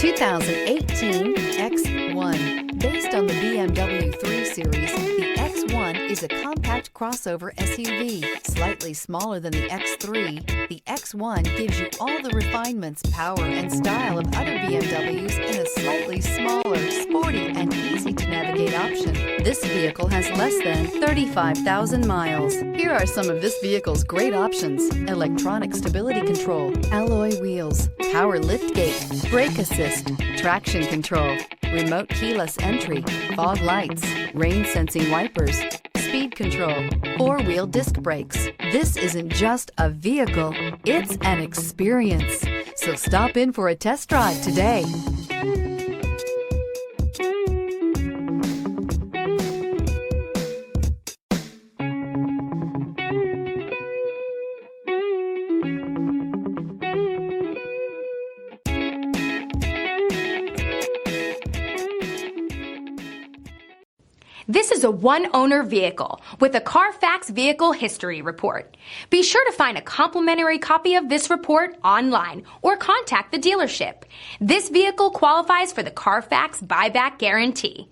2018 X1. Based on the BMW 3 Series, the X1 is a compact crossover SUV. Slightly smaller than the X3, the X1 gives you all the refinements, power, and style of other BMWs in a slightly smaller, sporty, and easy-to-navigate option. This vehicle has less than 35,000 miles. Here are some of this vehicle's great options: electronic stability control, alloy wheels, power liftgate, brake assist, traction control, remote keyless entry, fog lights, rain sensing wipers, speed control, four-wheel disc brakes. This isn't just a vehicle, it's an experience. So stop in for a test drive today. This is a one-owner vehicle with a Carfax Vehicle History Report. Be sure to find a complimentary copy of this report online or contact the dealership. This vehicle qualifies for the Carfax Buyback Guarantee.